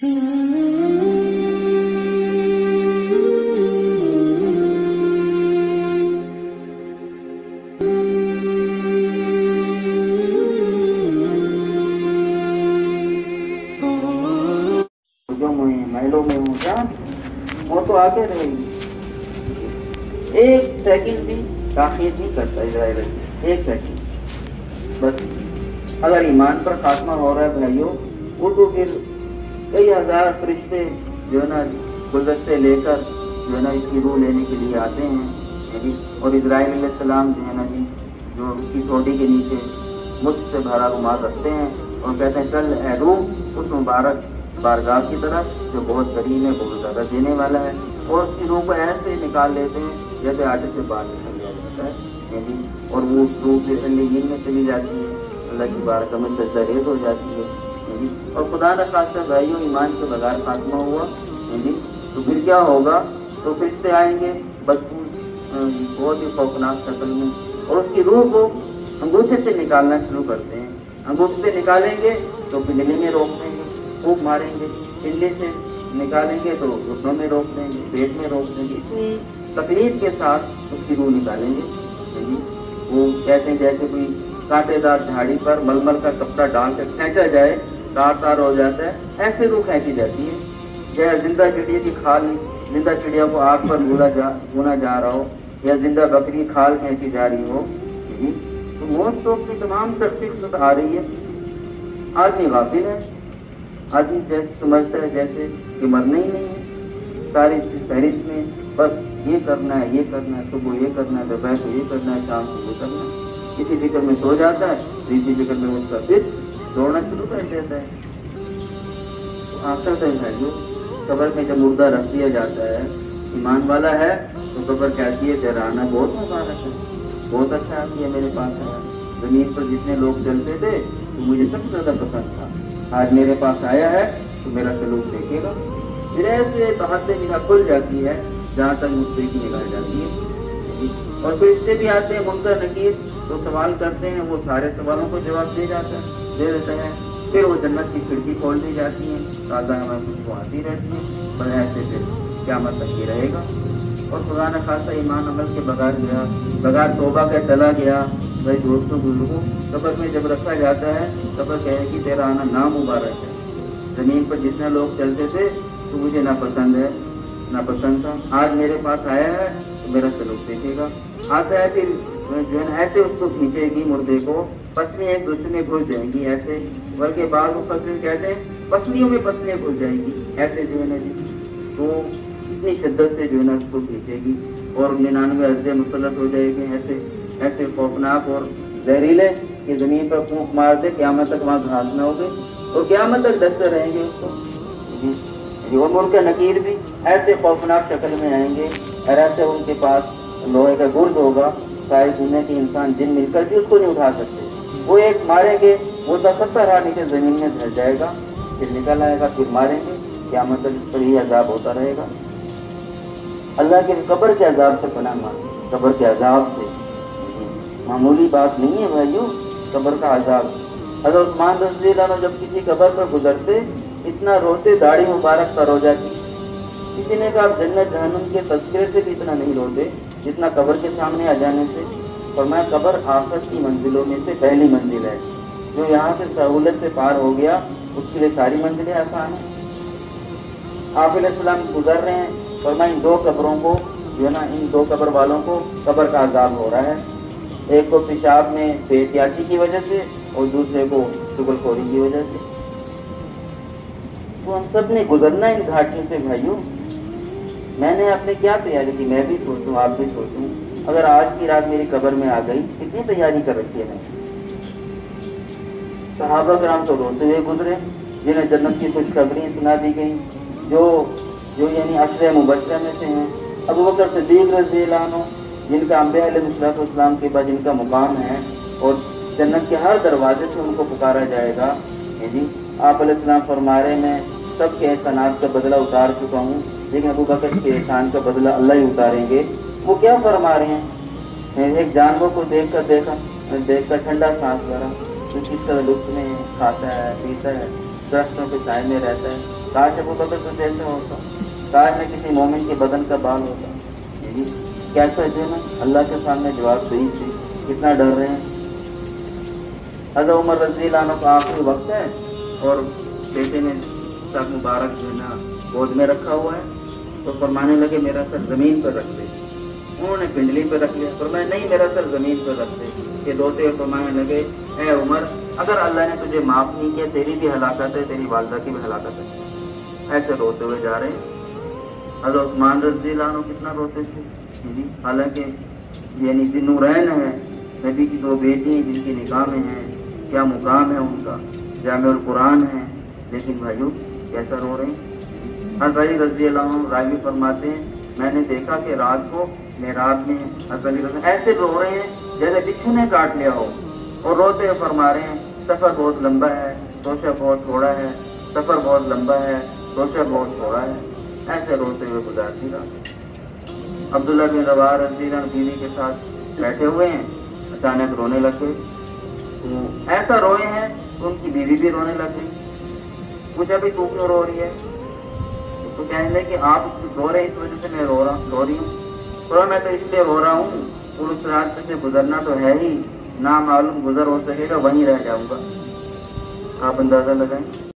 जो महलों में हूँ क्या वो तो आगे रहेगी, एक सेकंड भी ताखीर नहीं करता इजराइल, एक सेकंड बस। अगर ईमान पर खात्मा हो रहा है भाइयों, वो तो फिर कई हजार फरिश्ते जो है ना गुलदस्ते लेकर जो है ना इसकी रूह लेने के लिए आते हैं। और इजराइल अलैहिस्सलाम जो है ना जी, जो उसकी ठोड़ी के नीचे मुझसे भरा रुमाल रखते हैं और कहते हैं चल ए रूह उस मुबारक बारगाह की तरफ जो बहुत करीम है, बहुत ज़्यादा देने वाला है। और उसकी रूह को ऐसे निकाल लेते हैं जैसे आटे से बाहर निकल जाता है, और वो रूह फिर अल्लीन में चली जाती है, अल्लाह की बारगाह में सजदा हो जाती है। और खुदा न खास्ता भाइयों ईमान के बगैर खात्मा हुआ तो फिर क्या होगा, तो फरिश्ते आएंगे बदबू बहुत ही खौफनाक शक्ल में, और उसकी रूह को अंगूठे से निकालना शुरू करते हैं। अंगूठे से निकालेंगे तो पिंडली में रोक देंगे, खूब मारेंगे, पिंडली से निकालेंगे तो घुटनों में रोक देंगे, पेट में रोक देंगे, इतनी तकलीफ के साथ उसकी रूह निकालेंगे। वो कहते हैं जैसे कोई कांटेदार झाड़ी पर मलमल का कपड़ा डाल कर खींचा जाए, तार तार हो जाता है, ऐसे रूह खींची जाती है। या जिंदा चिड़िया की खाल, जिंदा चिड़िया को आग पर भूना जा रहा हो, या जिंदा बकरी खाल खींची जा रही हो, तो मौत तो अपनी तमाम तस्वीर आ रही है। आदमी गाफिल है, आदमी जैसे समझता है जैसे कि मरना ही नहीं है। सारी फहरिस्त में बस ये करना है, ये करना है, सुबह ये करना है, दोपहर को ये करना है, शाम को ये करना है। इसी फिक्र में सो जाता है, तो इसी फिक्र में उसका फिर दौड़ना शुरू कर देता है। तो आखिर तक है जो कब्र में जब मुर्दा रख दिया जाता है, ईमान वाला है तो कब्र कहती है तेरा आना बहुत मुबारक है, बहुत अच्छा किया मेरे पास आया। जमीन पर जितने लोग चलते थे तो मुझे सबसे ज्यादा पसंद था, आज मेरे पास आया है तो मेरा सलूक देखेगा। फिर ऐसे बहाते निगाह खुल जाती है जहाँ तक मुझसे की निगाह जाती है। और फिर इससे भी आते हैं मुनकर नकीर, तो सवाल करते हैं, वो सारे सवालों को जवाब दे देते हैं। फिर वो जन्नत की खिड़की खोल दी जाती है, ताज़ा हवा खुशबू आती रहती है, पर ऐसे फिर क़यामत तक ही रहेगा। और खुदा न खासा ईमान अमल के बगैर गया, बगैर तौबा के चला गया। भाई दोस्तों बुजुर्गों, कब्र में जब रखा जाता है, कब्र कहेगी तेरा आना नामुबारक है। ज़मीन पर जितने लोग चलते थे तो मुझे नापसंद है, नापसंद था, आज मेरे पास आया है तो मेरा सलूक देखेगा। आता है फिर जो है ऐसे उसको खींचेगी मुर्दे को, पसलियाँ एक दूसरे में घुल जाएंगी ऐसे, बल्कि बाद मुफस्सिर कहते हैं पसलियों में पसलियाँ घुल जाएंगी ऐसे जो है ना जी। तो इतनी शिद्दत से जो है ना उसको खींचेगी और 99 अर्जे मुसल्लत हो जाएंगे, ऐसे ऐसे खौफनाक और जहरीले कि जमीन पर फूंक मार दे, क़यामत तक वहाँ घास न होगी और क़यामत तक डसते रहेंगे उसको। और मुनकर नकीर भी ऐसे खौफनाक शक्ल में आएंगे और ऐसे उनके पास लोहे का गुर्द होगा, सारी दुनिया के इंसान जिन मिलकर भी उसको नहीं उठा सकते। वो एक मारेंगे, वो 70 हाथ नीचे जमीन में धस जाएगा, फिर निकल आएगा, फिर मारेंगे, क़यामत तक इस पर ही अजाब होता रहेगा। अल्लाह के कब्र के अजाब से पनाह मांगे, कब्र के अजाब से मामूली बात नहीं है भाइयों, कब्र का अजाब। हज़रत उस्मान रज़ियल्लाहु अन्हु जब किसी कब्र पर गुजरते इतना रोते, दाढ़ी मुबारक पर हो जाती। किसी ने कहा जन्नत जहन्नुम के तज़किरे से भी इतना नहीं रोते जितना कब्र के सामने आ जाने से। फरमाया कब्र आखिरत की मंजिलों में से पहली मंजिल है, जो यहाँ से सहूलत से पार हो गया उसके लिए सारी मंजिलें आसान हैं। आप अलैहिस्सलाम गुजर रहे हैं, फरमाया इन 2 कब्रों को जो है ना, इन 2 कब्र वालों को कब्र का अजाब हो रहा है, एक को पेशाब में बेहतियाती की वजह से और दूसरे को चुगलखोरी की वजह से। तो हम सब ने गुजरना इन घाटियों से भाइयों। मैंने अपने क्या तैयारी की, मैं भी सोचूं, आप भी सोचूं, अगर आज की रात मेरी कब्र में आ गई, कितनी तैयारी कर रखी है मैंने। सहाबा कराम तो रोते हुए गुजरे, जिन्हें जन्नत की खुशखबरी सुना दी गई, जो यानी अशरे मुबशरा में से हैं। अबू बकर सिद्दीक़ रज़ियल्लाहु अन्हु, जिनका अंबिया अलैहिस्सलाम के बाद जिनका मुकाम है और जन्नत के हर दरवाजे से उनको पुकारा जाएगा। जी आप अलैहिस्सलाम फरमा रहे मैं सबके एहसानात का बदला उतार चुका हूँ, लेकिन अबू बकर के एहसान का बदला अल्लाह ही उतारेंगे। वो क्या फरमा रहे हैं, एक जानवर को देखकर ठंडा सांस भरा, तो किस तरह लुत्फ में खाता है, पीता है, दरख्तों के साए में रहता है, काश अबू बकर तो जैसे होता, काश मैं किसी मोमिन के बदन का बाल होता। यही कैसा जो ना अल्लाह के सामने जवाब सही थी, कितना डर रहे हैं। हज़रत उमर रज़ी अल्लाह अन्हु का आखिरी वक्त है और बेटे ने सर मुबारक जो है ना गोद में रखा हुआ है, तो फरमाने लगे मेरा सर जमीन पर रख दे। उन्होंने पिंडली पर रख लिया, फरमाया नहीं मेरा सर जमीन पर रख दे। ये रोते हुए फरमाने लगे ए उमर, अगर अल्लाह ने तुझे माफ नहीं किया तेरी भी हलाकत है, तेरी वालदा की भी हलाकत है। ऐसे रोते हुए जा रहे हैं। हज़रत उस्मान रज़ी अल्लाह अन्हु कितना रोते थे। हालांकि यानी ज़िन्नूरैन है, नबी की दो बेटी हैं जिनकी निगाह में हैं, क्या मुकाम है उनका, जामिउल कुरान है, लेकिन भाइयों कैसा रो रहे हैं। हज़रत अली रज़ी अल्लाह अन्हु रावी फरमाते हैं मैंने देखा कि रात को मेराज में हज़रत अली रज़ी ऐसे रो रहे हैं जैसे बिच्छू ने काट लिया हो, और रोते हुए फरमा रहे हैं सफ़र बहुत लंबा है, तोशा बहुत थोड़ा है, सफ़र बहुत लंबा है, तोशा बहुत थोड़ा है। ऐसे रोते हुए गुजारती रात। अब्दुल्ला बिन रवाह रज़ी अल्लाह अन्हु बीवी के साथ बैठे हुए हैं, अचानक रोने लगे। तो ऐसा रोए हैं तो उनकी बीवी भी रोने लग गई। पूछा भी तू क्यों रो रही है? तो कहने लगे कि आप रो रहे इस वजह से मैं रो रही हूँ। तो मैं तो इसलिए रो रहा हूँ, उस रास्ते से गुजरना तो है ही, ना मालूम गुजर हो सकेगा, वहीं रह जाऊंगा। आप अंदाजा लगाएं।